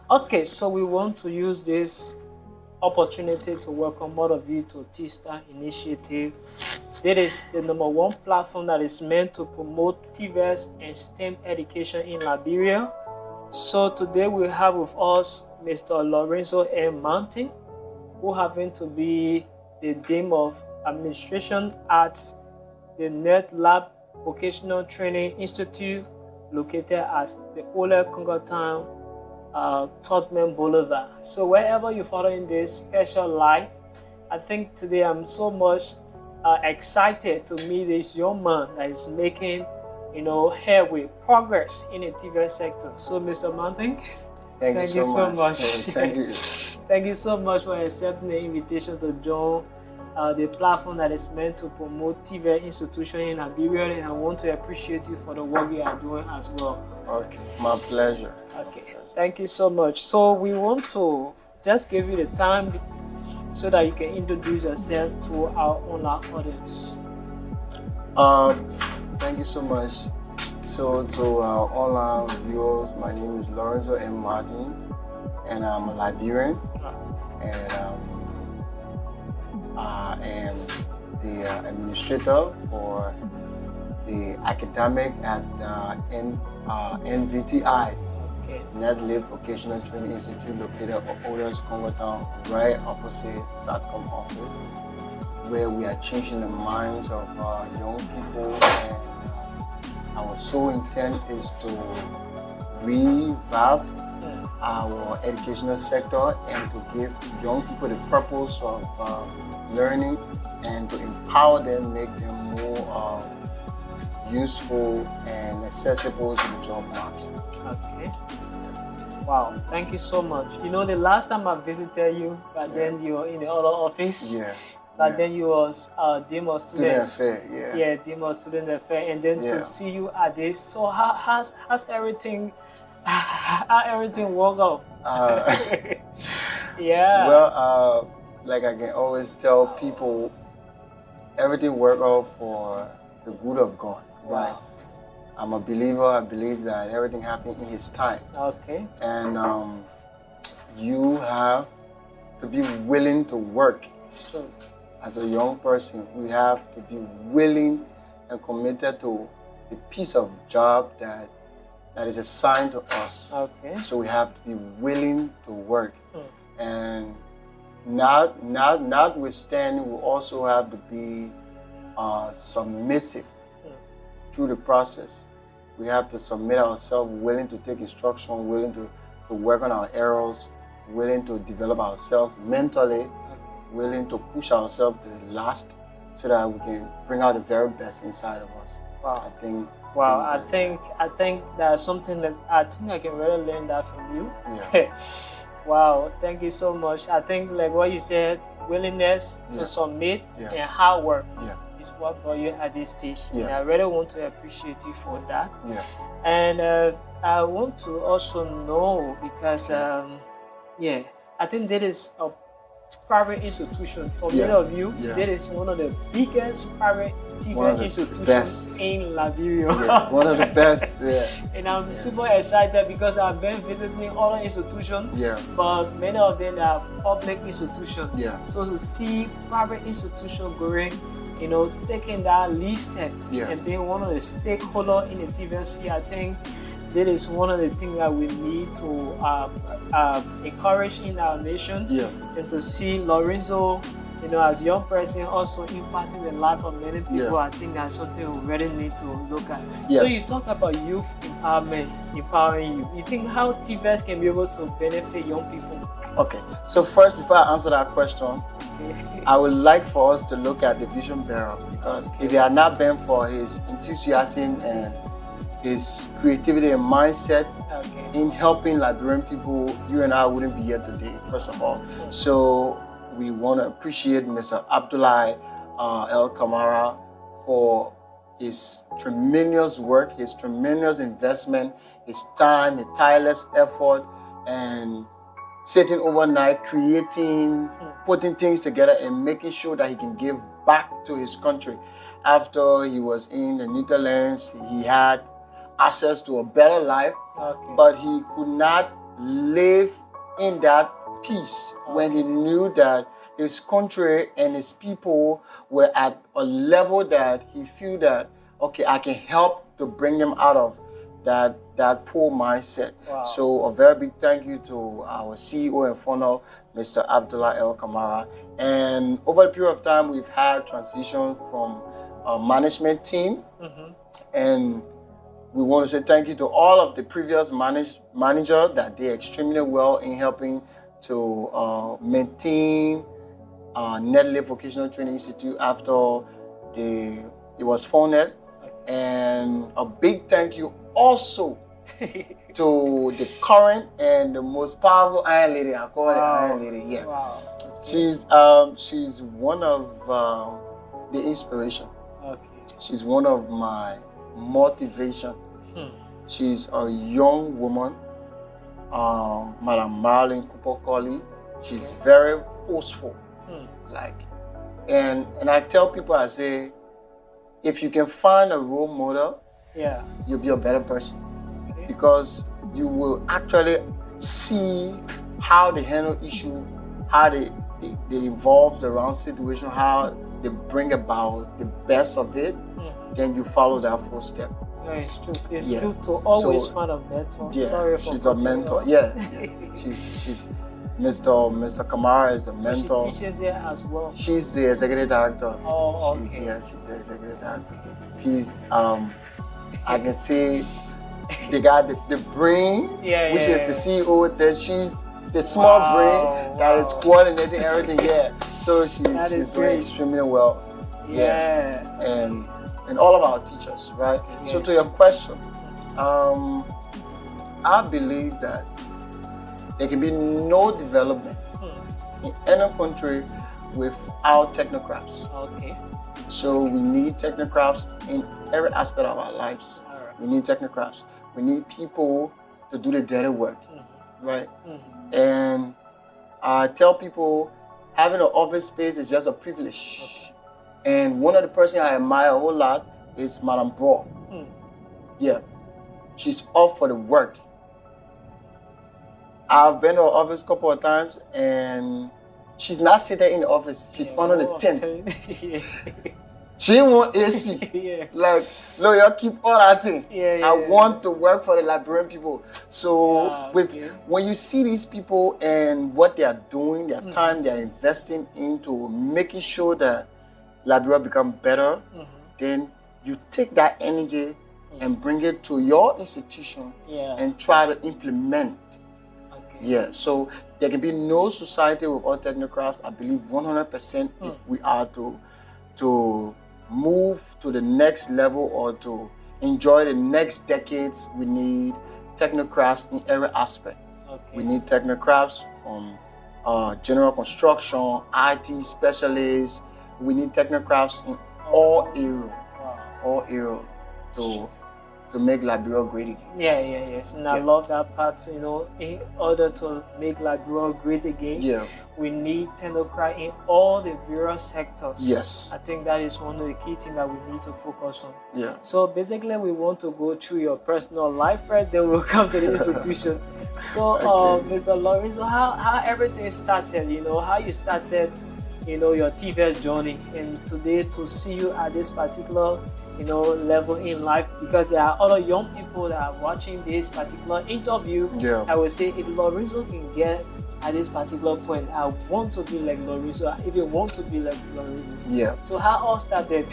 Okay, so we want to use this opportunity to welcome all of you to T-Star Initiative. That is the number one platform that is meant to promote TVET and STEM education in Liberia. So today we have with us Mr. Lorenzo M, who happen to be the Dean of Administration at the Net-Lib Vocational Training Institute, located at the Ole Congotown, Tottenham Boulevard. So wherever you're following this special life, I think today I'm so much excited to meet this young man that is making, headway, progress in the TV sector. So, Mr. Mountain, Thank you so much. Thank you. Thank you so much for accepting the invitation to join the platform that is meant to promote TV institution in Liberia, and I want to appreciate you for the work you are doing as well. Okay, my pleasure. Okay, thank you so much. So we want to just give you the time so that you can introduce yourself to our online audience. Thank you so much. So to our online viewers, my name is Lorenzo M. and I'm a Liberian, and I am the administrator for the academics at NVTI, Net-Lib Vocational Training Institute, located at Olders Congotown, right opposite Satcom office, where we are changing the minds of young people, and our sole intent is to revamp our educational sector and to give young people the purpose of learning and to empower them, make them more useful and accessible to the job market. Okay. Wow, thank you so much. The last time I visited you, but then you were in the other office. Yeah. But then you was Dean of Students. Student Affair, yeah. Dean of Student Affair, and then to see you at this. So how's everything? How everything work out? Yeah. Well, like I can always tell people, everything work out for the good of God. Right. Wow. I'm a believer. I believe that everything happens in His time. Okay. And you have to be willing to work. It's true. As a young person, we have to be willing and committed to a piece of job that is assigned to us. Okay. So we have to be willing to work. And notwithstanding, we also have to be submissive through the process. We have to submit ourselves, willing to take instruction, willing to work on our errors, willing to develop ourselves mentally, willing to push ourselves to the last so that we can bring out the very best inside of us. Wow. I think that's something that I think I can really learn that from you. Yeah. Wow, thank you so much. I think like what you said, willingness to submit and hard work is what brought you at this stage. Yeah. And I really want to appreciate you for that. Yeah. And I want to also know because I think that is a private institution for many of you. That is one of the biggest private TV institutions in Liberia. Yeah, one of the best. And I'm super excited because I've been visiting other institutions, but many of them are public institutions. So to see private institution going, taking that lead step and being one of the stakeholders in the TV sphere, I think that is one of the things that we need to encourage in our nation, and to see Lorenzo, as a young person also impacting the life of many people. I think that's something we really need to look at. So you talk about youth empowerment, empowering you. You think how TVET can be able to benefit young people? Okay, so first, before I answer that question, I would like for us to look at the vision bearer, because if it had not been for his enthusiasm and his creativity and mindset in helping Liberian people, you and I wouldn't be here today, first of all. So we want to appreciate Mr. Abdullah El Kamara for his tremendous work, his tremendous investment, his time, his tireless effort, and sitting overnight, creating, putting things together, and making sure that he can give back to his country. After he was in the Netherlands, he had access to a better life, but he could not live in that peace when he knew that his country and his people were at a level that he feel that, okay, I can help to bring them out of that poor mindset. Wow. So a very big thank you to our CEO and founder, Mr. Abdullah El Kamara. And over a period of time, we've had transitions from a management team. And we want to say thank you to all of the previous manager that did extremely well in helping to maintain Net-Lib Vocational Training Institute after it was founded. And a big thank you also to the current and the most powerful Iron Lady. I call it Iron Lady. Yeah. Wow. She's one of the inspiration. Okay. She's one of my motivation. She's a young woman, Madam Marlene Cooper Colley. She's very forceful. And I tell people, I say, if you can find a role model, you'll be a better person. Because you will actually see how they handle issue, how they involve around situation, how they bring about the best of it, then you follow that footstep. Yeah, it's true. It's true to always find a mentor. Yeah, Sorry for she's a mentor. Yeah. She's Mr. Kamara is a mentor. She teaches here as well. She's the executive director. Oh, okay. She's the executive director. She's I can say they got the brain, which is the CEO. Then she's the small brain that is coordinating everything. So she's doing extremely well. And all of our teachers, right? So to your question, I believe that there can be no development in any country without technocrats. So we need technocrats in every aspect of our lives. We need technocrats. We need people to do the dirty work, right? And I tell people having an office space is just a privilege. And one of the persons I admire a whole lot is Madam Bro. She's up for the work. I've been to her office a couple of times and she's not sitting in the office. She's under the tent. She want AC. Like, no, y'all keep all that thing. I want to work for the Liberian people. So when you see these people and what they are doing, their time they are investing into making sure that Liberia become better, then you take that energy and bring it to your institution and try to implement. So there can be no society without technocrats. I believe 100% if we are to move to the next level or to enjoy the next decades, we need technocrats in every aspect. We need technocrats from general construction, IT specialists. We need technocrats in all areas to make Liberia great again. Yes. And I love that part, in order to make Liberia great again, we need technocrats in all the various sectors. I think that is one of the key things that we need to focus on. So basically, we want to go through your personal life first, then we'll come to the institution. So, Mr. Lorenzo, how everything started, how you started, your TVET journey, and today to see you at this particular level in life, because there are other young people that are watching this particular interview. I would say if Lorenzo can get at this particular point, I want to be like Lorenzo. I even want to be like Lorenzo. So how all started?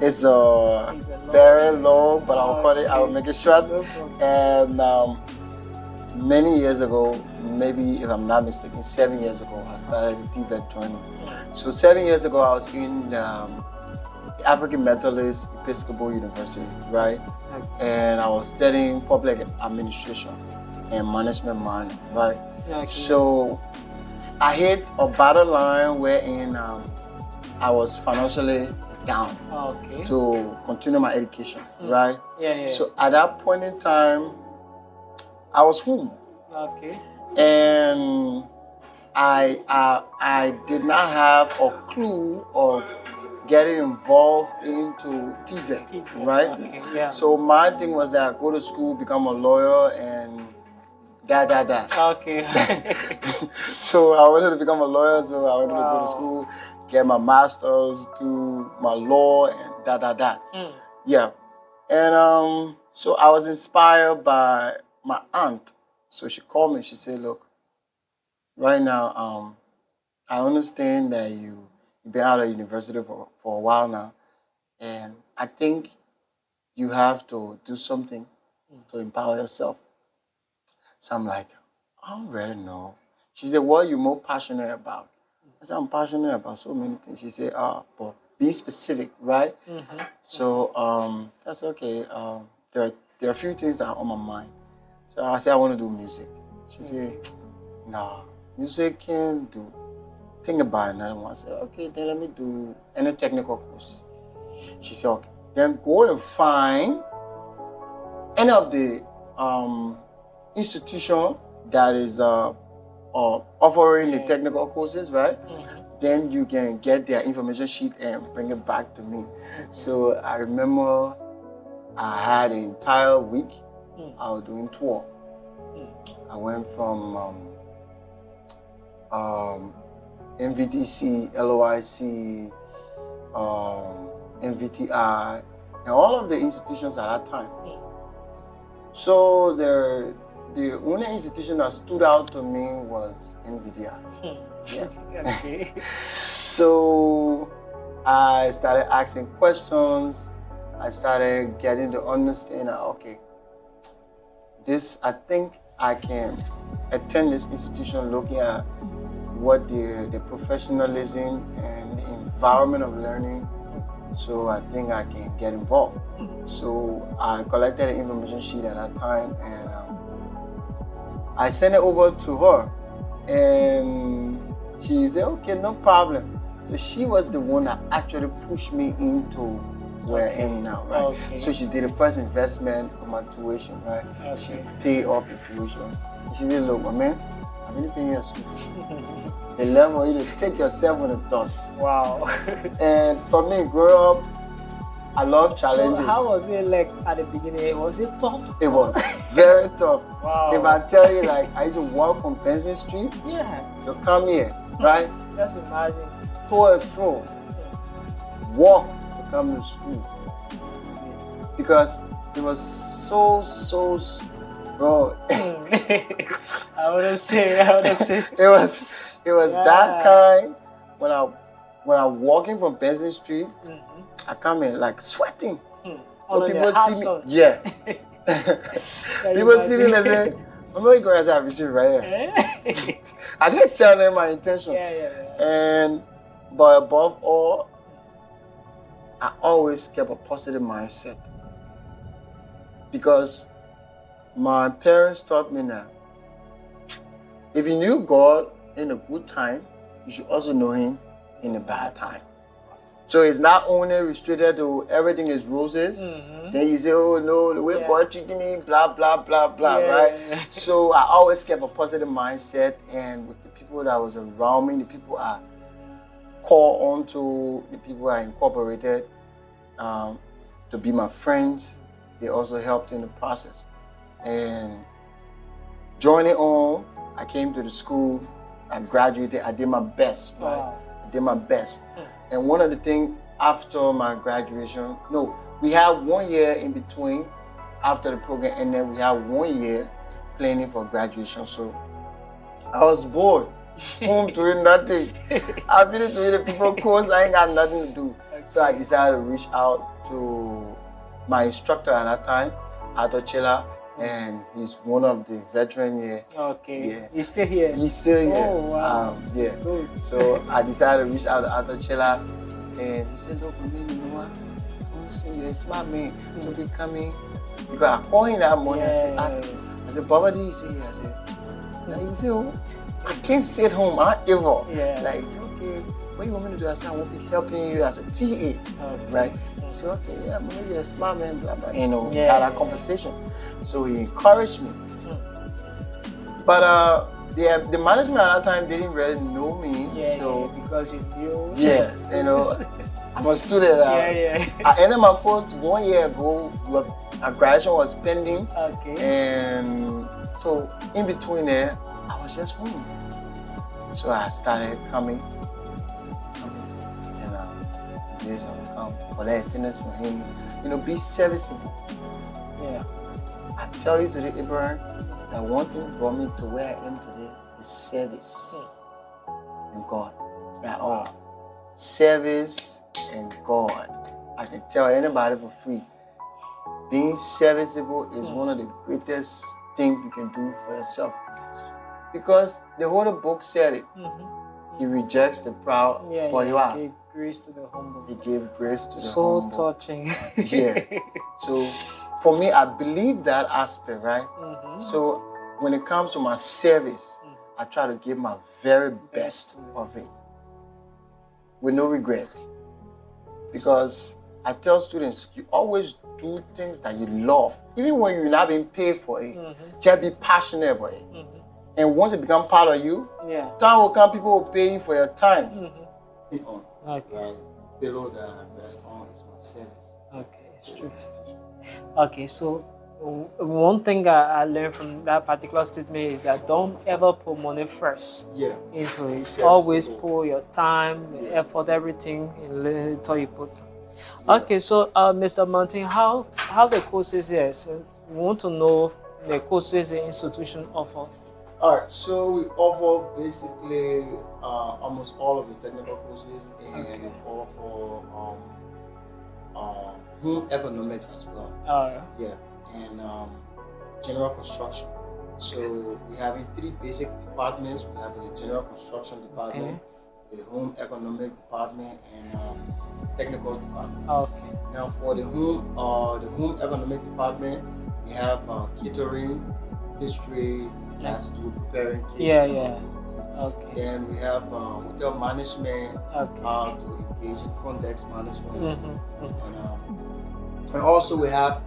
It's very long, but I'll cut it. I'll make it short. And many years ago, maybe if I'm not mistaken, 7 years ago, I started TVET training. So 7 years ago, I was in the African Methodist Episcopal University, right? And I was studying public administration and management minor, right? So I hit a battle line wherein I was financially down to continue my education, right? So at that point in time, I was home. And I did not have a clue of getting involved into TVET, right? Okay, yeah. So my thing was that I go to school, become a lawyer, and Okay. So I wanted to become a lawyer, so I wanted to go to Wow. school, get my master's, do my law, and Yeah. And so I was inspired by my aunt. So she called me, she said, look, right now, I understand that you've been out of university for a while now, and I think you have to do something to empower yourself. So I'm like, I don't really know. She said, what are you more passionate about? I said, I'm passionate about so many things. She said, but be specific, right? So that's okay. There are a few things that are on my mind. So I said, I want to do music. She said, nah, music can do. Think about another one. I said, okay, then let me do any technical courses. She said, okay, then go and find any of the institution that is offering the technical courses, right? Then you can get their information sheet and bring it back to me. So I remember I had an entire week. I was doing tour. I went from NVTC, LOIC, NVTI, and all of the institutions at that time. So the only institution that stood out to me was NVTI. Okay. So I started asking questions. I started getting to understand that, okay, I think I can attend this institution looking at what the professionalism and the environment of learning. So I think I can get involved. So I collected an information sheet at that time, and I sent it over to her, and she said, okay, no problem. So she was the one that actually pushed me into where I am now, right? Okay. So she did the first investment of my tuition, right? Okay. She paid off the tuition. And she said, look, my man, I'm going to pay you a school fee. The level for you to take yourself on the dust. Wow. And for me, growing up, I love challenges. So how was it like at the beginning? Was it tough? It was very tough. Wow. If I tell you, like, I used to walk from Benson Street to come here, right? Just imagine. To and fro. Walk to come to school. Because it was so, bro. I wouldn't say. It was that kind. When I'm walking from Benson Street, I come in like sweating. So people see me. Yeah. People see me and say, I'm not going to have issue right here. I didn't tell them my intention. But above all, I always kept a positive mindset. Because my parents taught me that if you knew God in a good time, you should also know Him in a bad time. So it's not only restricted to everything is roses. Then you say, oh no, the way God treated me, blah, blah, blah, blah, right? So I always kept a positive mindset, and with the people that was around me, the people I call on to, the people I incorporated to be my friends, they also helped in the process. And joining on, I came to the school, I graduated, I did my best, right? Wow. I did my best. And one of the things after my graduation, we had 1 year in between after the program ended. We had 1 year planning for graduation. So I was bored, home doing nothing. I finished doing the people course, I ain't got nothing to do. So I decided to reach out to my instructor at that time, Arthur Chilla, and he's one of the veteran here. Okay. Yeah. He's still here? He's still here. Oh, wow. Yeah. Good. So I decided to reach out to Arthur Chilla, and he said, look, man, you know what? I want to see you're a smart man. So be coming. Because I called him that morning. I said, Baba, do you see here? I said, he said, oh, I can't sit home. I'm evil. Like, it's okay. What you want me to do? I said, I won't be helping you as a TA. Right? He said, okay, yeah, maybe you're a smart man, blah, blah. You know, had that conversation. So he encouraged me. But the management at that time didn't really know me. So because you knew. Yes, you know. I'm a student. I ended my course 1 year ago. A graduation was pending. Okay. And so in between there, I was just home. So I started coming. And days will come. But the attendance for him, be serviceable. Yeah. I tell you today, Abraham, that one thing brought me to where I am today is service and God. That's all. Service and God. I can tell anybody for free. Being serviceable is one of the greatest things you can do for yourself. Because the Holy Book said it. He rejects the proud, but you are. He gave grace to the humble. He gave grace to the So humble. touching. Yeah. So for me, I believe that aspect, right? So when it comes to my service, I try to give my very best of it with no regret. Because I tell students, you always do things that you love, even when you're not being paid for it. Just be passionate about it. And once it becomes part of you, time will come, people will pay you for your time. Okay. Below that I invest on is my service. Okay, it's true. Okay, so one thing I learned from that particular statement is that don't ever put money first into it. Always put your time, effort, everything until you put. Okay, so Mr. Martin, how the courses here? So we want to know the courses the institution offer. All right, so we offer basically almost all of the technical courses, and we offer home economics as well. And general construction. So we have 3 basic departments. We have the general construction department, the home economic department, and technical department. Now for the home economic department, we have catering, history, has to do with preparing cakes. Then we have hotel management, how to engage in front desk management, and also we have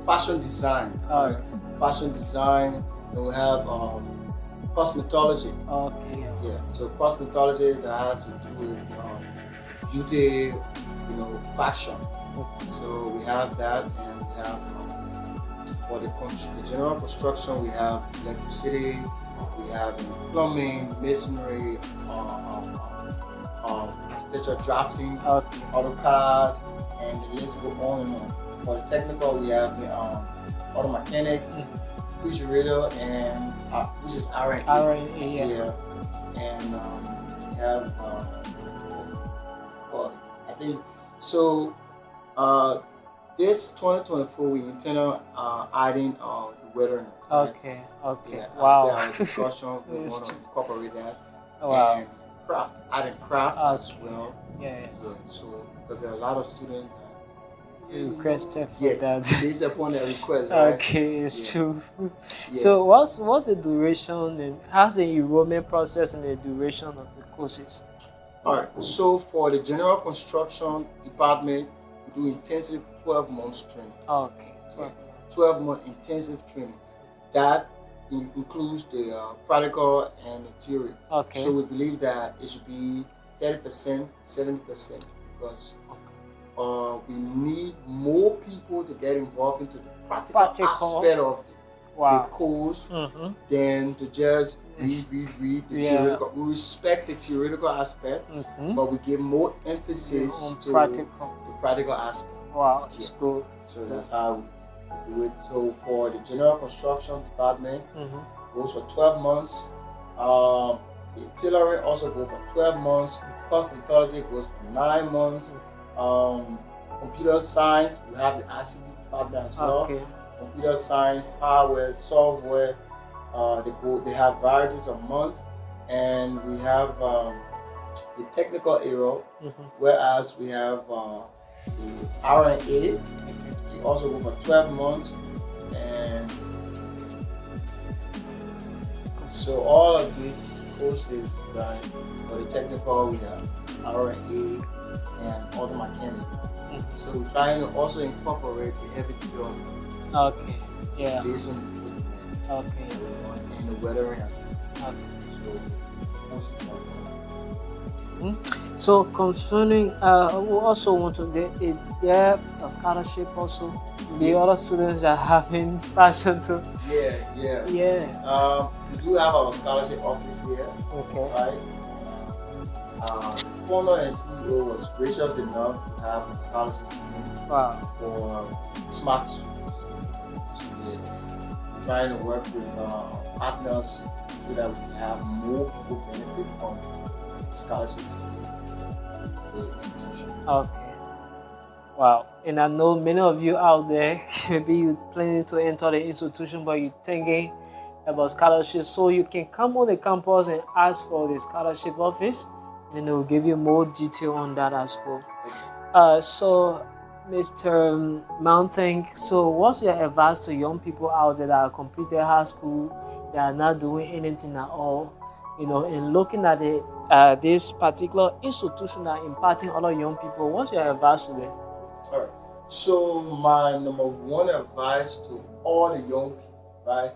fashion design. Fashion design, and we have cosmetology. So cosmetology that has to do with beauty, fashion. So we have that, and we have for the general construction, we have electricity, we have plumbing, masonry, architecture drafting, AutoCAD, and the list go on and on. For the technical, we have the auto mechanic, refrigerator, and which is R&E. And we have I think so. This 2024, we intend on adding the weathering. Wow. Discussion, we want to incorporate that. And craft, adding craft as well. So because there are a lot of students requested for that. Based upon their request, right? It's true. So what's the duration and how's the enrollment process and the duration of the courses? All right. So for the general construction department, we do intensive 12 months training. 12-month intensive training. That includes the practical and the theory. So we believe that it should be 30%, 70%, because we need more people to get involved into the practical aspect of the course than to just read the theoretical. We respect the theoretical aspect, but we give more emphasis to the practical aspect. It's good. So that's how we do it. So for the general construction department, goes for 12 months. The tailoring also goes for 12 months. Cosmetology goes for 9 months. Computer science, we have the ICT department as well. Computer science, hardware, software, they have varieties of months, and we have the technical area, whereas we have the R&A. We also go for 12 months, and so all of these courses, right? For the technical, we have R&A and auto mechanic. So we're trying to also incorporate the heavy theory. Based on the and the weathering. So courses like that. So concerning, we also want to there a scholarship also. The other students are having passion too. Yeah. We do have our scholarship office here. Okay. Right. The founder and CEO was gracious enough to have a scholarship scheme for smart students. So we're trying to work with partners so that we have more people benefit from scholarship scheme. Okay. Wow. And I know many of you out there, maybe you're planning to enter the institution, but you're thinking about scholarships. So you can come on the campus and ask for the scholarship office, and they will give you more detail on that as well. So, Mr. Mountain, so what's your advice to young people out there that are completed high school, that are not doing anything at all? In looking at this particular institution that are impacting other young people, what's your advice to them? All right. So my number one advice to all the young people, right,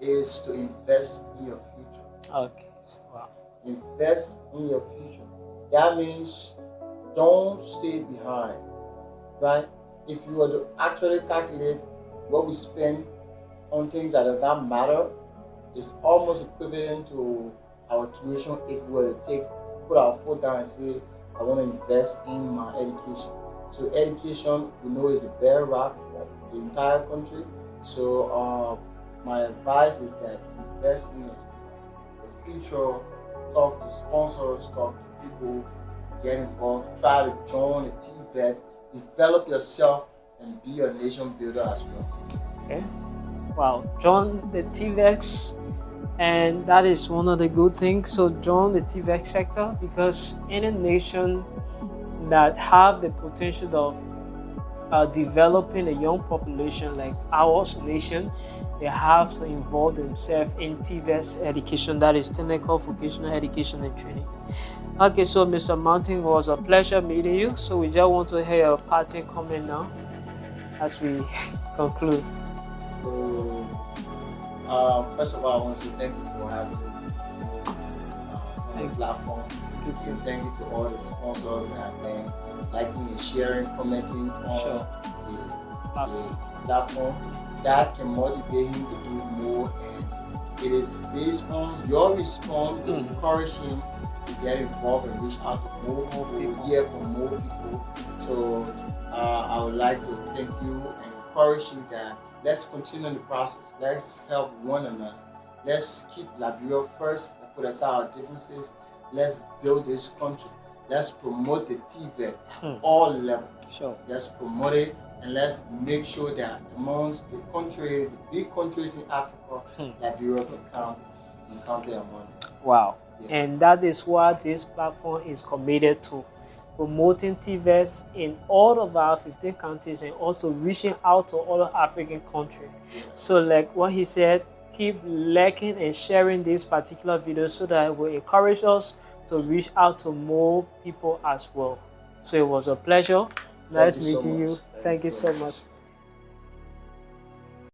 is to invest in your future. Okay. Wow. Invest in your future. That means don't stay behind, right? If you were to actually calculate what we spend on things that does not matter, it's almost equivalent to our tuition if we were to put our foot down and say, I want to invest in my education. So education, we know, is the bedrock for the entire country. So my advice is that invest in your future, talk to sponsors, talk to people, get involved, try to join the TVET, develop yourself, and be a nation builder as well. Okay. Wow. Join the TVET. And that is one of the good things. So join the TVET sector, because any nation that have the potential of developing a young population like our nation, they have to involve themselves in TVET education, that is technical vocational education and training. Okay, so Mr. Mountain, was a pleasure meeting you. So we just want to hear your parting comment now as we conclude. First of all, I want to say thank you for having me on the platform. Thank you to all the sponsors that have been liking and sharing, commenting on the platform. That can motivate him to do more, and it is based on your response to encourage him to get involved and reach out to more people, hear from more people. So I would like to thank you and encourage you that let's continue the process. Let's help one another. Let's keep Liberia first and put aside our differences. Let's build this country. Let's promote the TVET at all levels. Sure. Let's promote it, and let's make sure that amongst the country, the big countries in Africa, Liberia can count their money. Wow. Yeah. And that is what this platform is committed to. Promoting TVET in all of our 15 countries and also reaching out to other African countries. So like what he said, keep liking and sharing this particular video so that it will encourage us to reach out to more people as well. So it was a pleasure. Nice meeting you. Thank you so much.